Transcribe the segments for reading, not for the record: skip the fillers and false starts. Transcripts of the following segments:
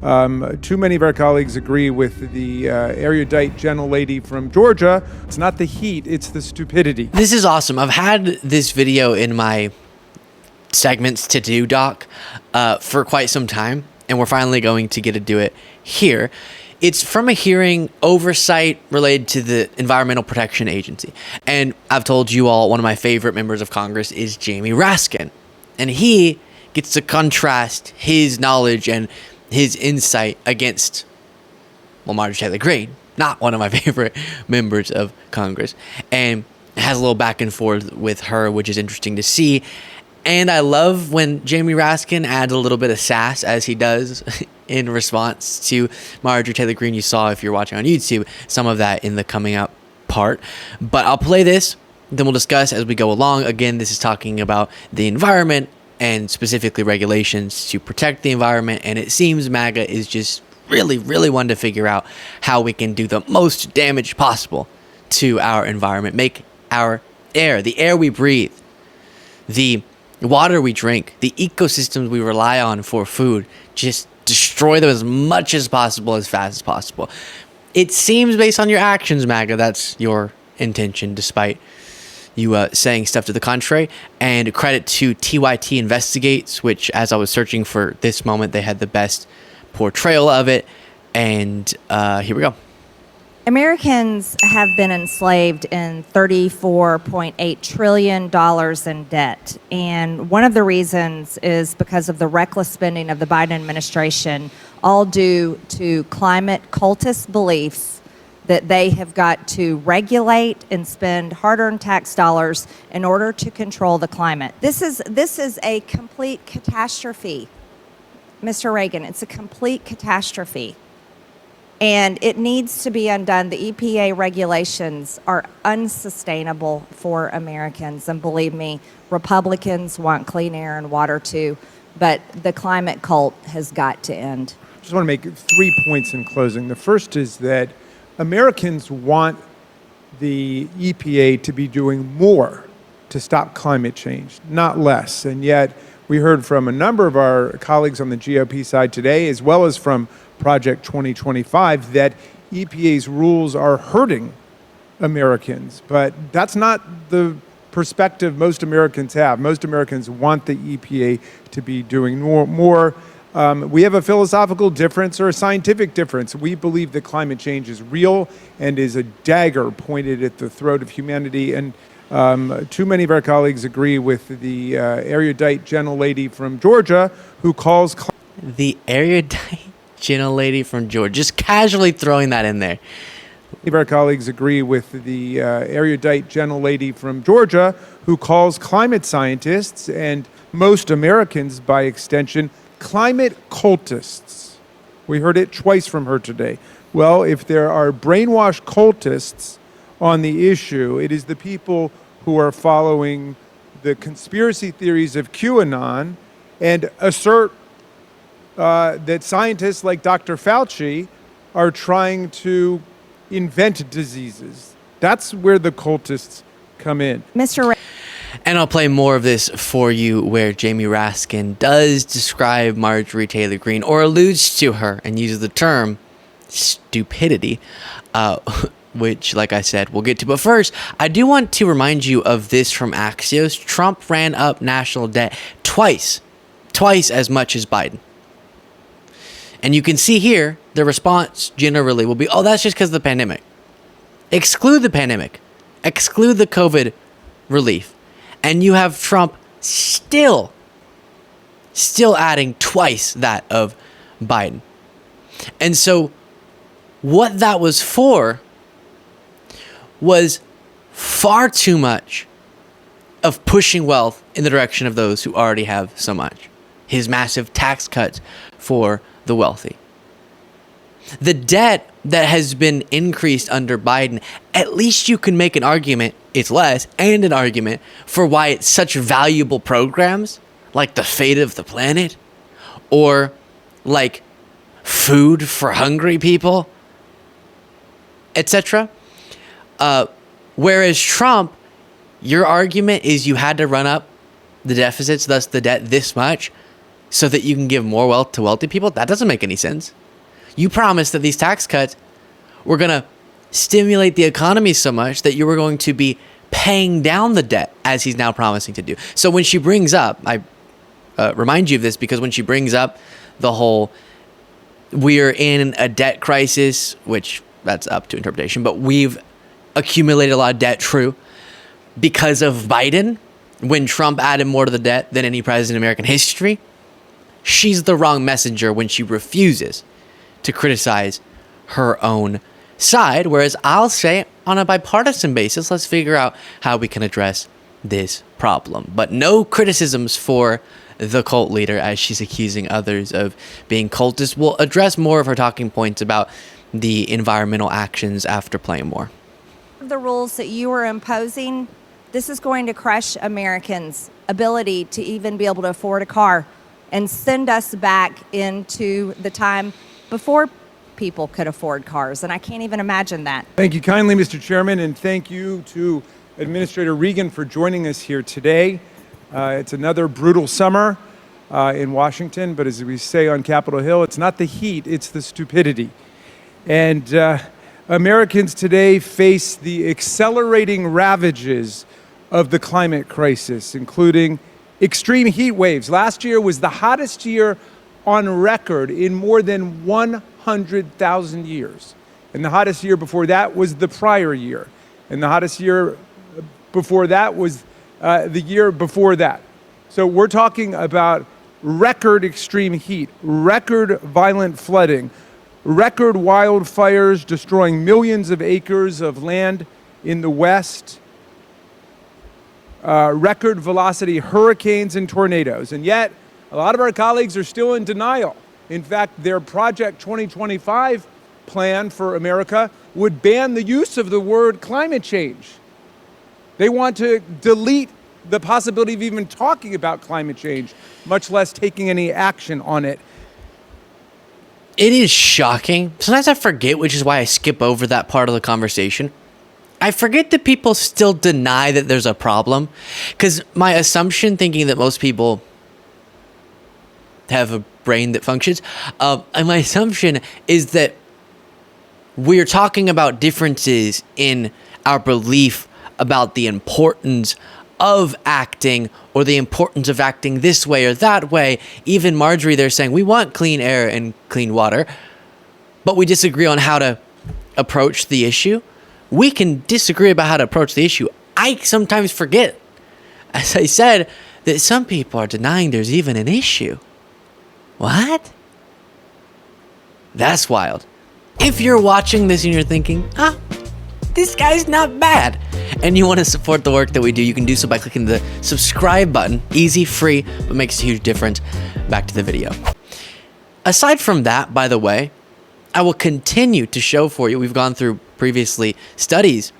Too many of our colleagues agree with the erudite gentlelady from Georgia. It's not the heat, it's the stupidity. This is awesome. I've had this video in my segments to do doc for quite some time, and we're finally going to get to do it here. It's from a hearing oversight related to the Environmental Protection Agency. And I've told you all, one of my favorite members of Congress is Jamie Raskin. And he gets to contrast his knowledge and his insight against, well, Marjorie Taylor Greene, not one of my favorite members of Congress. And has a little back and forth with her, which is interesting to see. And I love when Jamie Raskin adds a little bit of sass, as he does in response to Marjorie Taylor Greene. You saw, if you're watching on YouTube, some of that in the coming up part. But I'll play this, then we'll discuss as we go along. Again, this is talking about the environment and specifically regulations to protect the environment. And it seems MAGA is just really, really wanting to figure out how we can do the most damage possible to our environment, make our air, the air we breathe, the water we drink, the ecosystems we rely on for food, just destroy them as much as possible, as fast as possible. It seems, based on your actions, MAGA, that's your intention, despite you saying stuff to the contrary. And credit to TYT Investigates, which, as I was searching for this moment, they had the best portrayal of it. And here we go. Americans have been enslaved in $34.8 trillion in debt. And one of the reasons is because of the reckless spending of the Biden administration, all due to climate cultist beliefs that they have got to regulate and spend hard-earned tax dollars in order to control the climate. This is a complete catastrophe, Mr. Reagan. It's a complete catastrophe. And it needs to be undone. The EPA regulations are unsustainable for Americans. And believe me, Republicans want clean air and water too. But the climate cult has got to end. I just want to make 3 points in closing. The first is that Americans want the EPA to be doing more to stop climate change, not less. And yet we heard from a number of our colleagues on the GOP side today, as well as from Project 2025, that EPA's rules are hurting Americans. But that's not the perspective most Americans have. Most Americans want the EPA to be doing more. We have a philosophical difference or a scientific difference. We believe that climate change is real and is a dagger pointed at the throat of humanity. And too many of our colleagues agree with the erudite gentlelady from Georgia who calls... The erudite gentlelady from Georgia, just casually throwing that in there. Many of our colleagues agree with the erudite gentlelady from Georgia who calls climate scientists and most Americans, by extension, climate cultists. We heard it twice from her today. Well, if there are brainwashed cultists on the issue, it is the people who are following the conspiracy theories of QAnon and assert that scientists like Dr. Fauci are trying to invent diseases. That's where the cultists come in. And I'll play more of this for you, where Jamie Raskin does describe Marjorie Taylor Greene, or alludes to her, and uses the term stupidity, which, like I said, we'll get to. But first, I do want to remind you of this from Axios. Trump ran up national debt twice as much as Biden. And you can see here, the response generally will be, oh, that's just because of the pandemic. Exclude the pandemic. Exclude the COVID relief. And you have Trump still adding twice that of Biden. And so what that was for was far too much of pushing wealth in the direction of those who already have so much. His massive tax cuts for the wealthy. The debt that has been increased under Biden, at least you can make an argument it's less, and an argument for why it's such valuable programs like the fate of the planet, or like food for hungry people, etc. Whereas Trump, your argument is you had to run up the deficits, thus the debt, this much, so that you can give more wealth to wealthy people? That doesn't make any sense. You promised that these tax cuts were going to stimulate the economy so much that you were going to be paying down the debt, as he's now promising to do. So when she brings up, I remind you of this because when she brings up the whole, we're in a debt crisis, which that's up to interpretation, but we've accumulated a lot of debt, true, because of Biden, when Trump added more to the debt than any president in American history. She's the wrong messenger when she refuses to criticize her own side, whereas I'll say on a bipartisan basis, let's figure out how we can address this problem. But no criticisms for the cult leader as she's accusing others of being cultists. We'll address more of her talking points about the environmental actions after playing more. The rules that you are imposing, this is going to crush Americans' ability to even be able to afford a car and send us back into the time before people could afford cars. And I can't even imagine that. Thank you kindly, Mr. Chairman, and thank you to Administrator Regan for joining us here today. It's another brutal summer in Washington, but as we say on Capitol Hill, it's not the heat, it's the stupidity. And Americans today face the accelerating ravages of the climate crisis, including extreme heat waves. Last year was the hottest year on record in more than 100,000 years. And the hottest year before that was the prior year. And the hottest year before that was the year before that. So we're talking about record extreme heat, record violent flooding, record wildfires destroying millions of acres of land in the West, record velocity hurricanes and tornadoes. And yet, a lot of our colleagues are still in denial. In fact, their Project 2025 plan for America would ban the use of the word climate change. They want to delete the possibility of even talking about climate change, much less taking any action on it. It is shocking. Sometimes I forget, which is why I skip over that part of the conversation. I forget that people still deny that there's a problem, because my assumption, thinking that most people have a brain that functions, and my assumption is that we're talking about differences in our belief about the importance of acting, or the importance of acting this way or that way. Even Marjorie, they're saying we want clean air and clean water, but we disagree on how to approach the issue. We can disagree about how to approach the issue. I sometimes forget, as I said, that some people are denying there's even an issue. What? That's wild. If you're watching this and you're thinking, this guy's not bad, and you want to support the work that we do, you can do so by clicking the subscribe button. Easy, free, but makes a huge difference. Back to the video. Aside from that, by the way, I will continue to show for you, we've gone through previously studies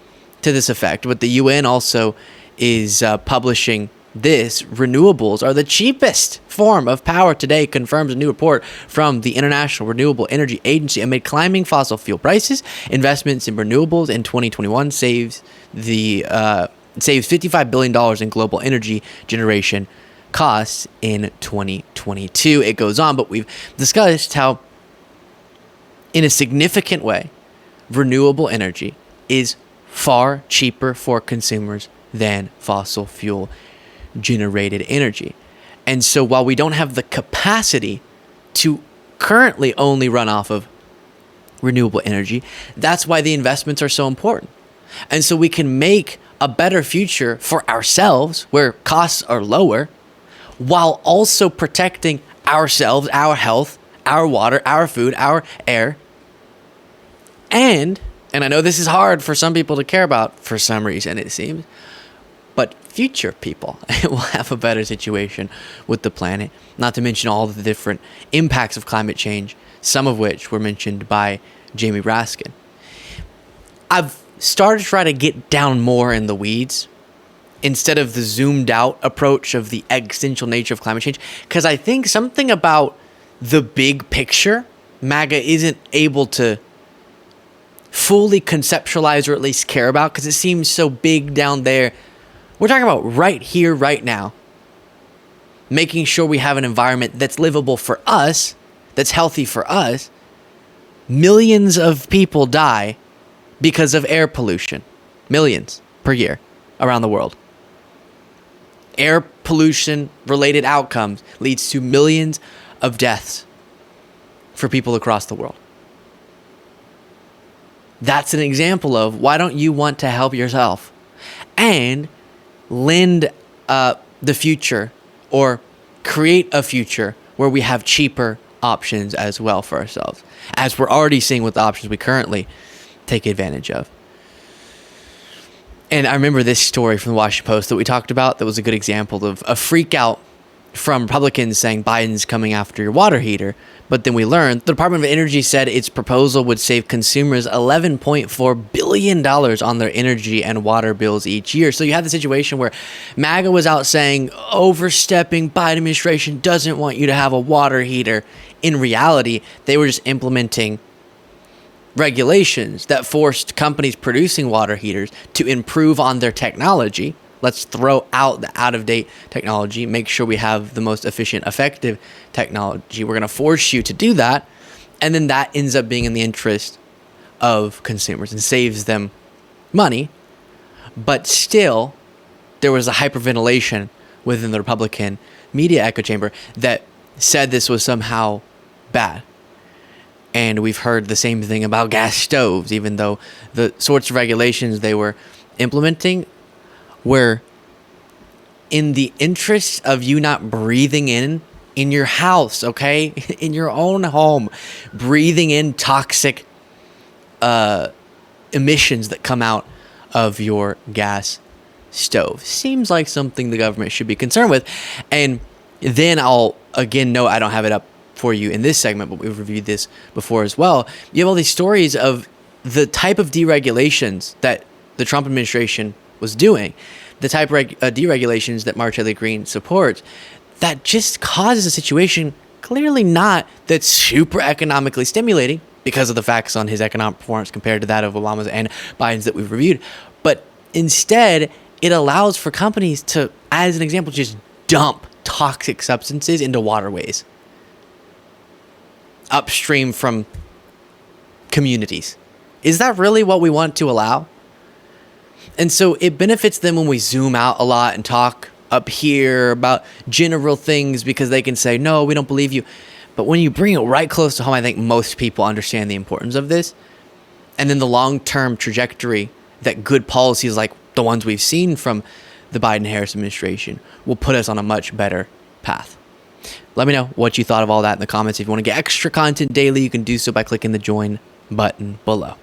to this effect, but the UN also is publishing this. Renewables are the cheapest form of power today, confirms a new report from the International Renewable Energy Agency. Amid climbing fossil fuel prices, investments in renewables in 2021 saves $55 billion in global energy generation costs in 2022. It goes on, but we've discussed how, in a significant way, renewable energy is far cheaper for consumers than fossil fuel generated energy. And so while we don't have the capacity to currently only run off of renewable energy, that's why the investments are so important. And so we can make a better future for ourselves where costs are lower, while also protecting ourselves, our health, our water, our food, our air. And I know this is hard for some people to care about for some reason, it seems, but future people will have a better situation with the planet, not to mention all the different impacts of climate change, some of which were mentioned by Jamie Raskin. I've started to try to get down more in the weeds instead of the zoomed out approach of the existential nature of climate change, because I think something about the big picture MAGA isn't able to fully conceptualize or at least care about, because it seems so big down there. We're talking about right here, right now. making sure we have an environment that's livable for us, that's healthy for us, millions of people die because of air pollution. Millions per year around the world. Air pollution related outcomes leads to millions of deaths for people across the world. That's an example of why don't you want to help yourself and lend the future or create a future where we have cheaper options as well for ourselves, as we're already seeing with the options we currently take advantage of. And I remember this story from the Washington Post that we talked about that was a good example of a freak out from Republicans saying Biden's coming after your water heater. But then we learned the Department of Energy said its proposal would save consumers $11.4 billion on their energy and water bills each year. So you had the situation where MAGA was out saying overstepping, Biden administration doesn't want you to have a water heater. In reality, they were just implementing regulations that forced companies producing water heaters to improve on their technology. Let's throw out the out-of-date technology, make sure we have the most efficient, effective technology. We're going to force you to do that. And then that ends up being in the interest of consumers and saves them money. But still, there was a hyperventilation within the Republican media echo chamber that said this was somehow bad. And we've heard the same thing about gas stoves, even though the sorts of regulations they were implementing were in the interest of you not breathing in your house, okay? In your own home, breathing in toxic emissions that come out of your gas stove. Seems like something the government should be concerned with. And then I'll again note, I don't have it up for you in this segment, but we've reviewed this before as well. You have all these stories of the type of deregulations that the Trump administration was doing, the type of deregulations that Marjorie Taylor Greene supports, that just causes a situation clearly not that's super economically stimulating because of the facts on his economic performance compared to that of Obama's and Biden's that we've reviewed. But instead, it allows for companies to, as an example, just dump toxic substances into waterways upstream from communities. Is that really what we want to allow? And so it benefits them when we zoom out a lot and talk up here about general things because they can say, no, we don't believe you. But when you bring it right close to home, I think most people understand the importance of this. And then the long-term trajectory that good policies like the ones we've seen from the Biden-Harris administration will put us on a much better path. Let me know what you thought of all that in the comments. If you want to get extra content daily, you can do so by clicking the join button below.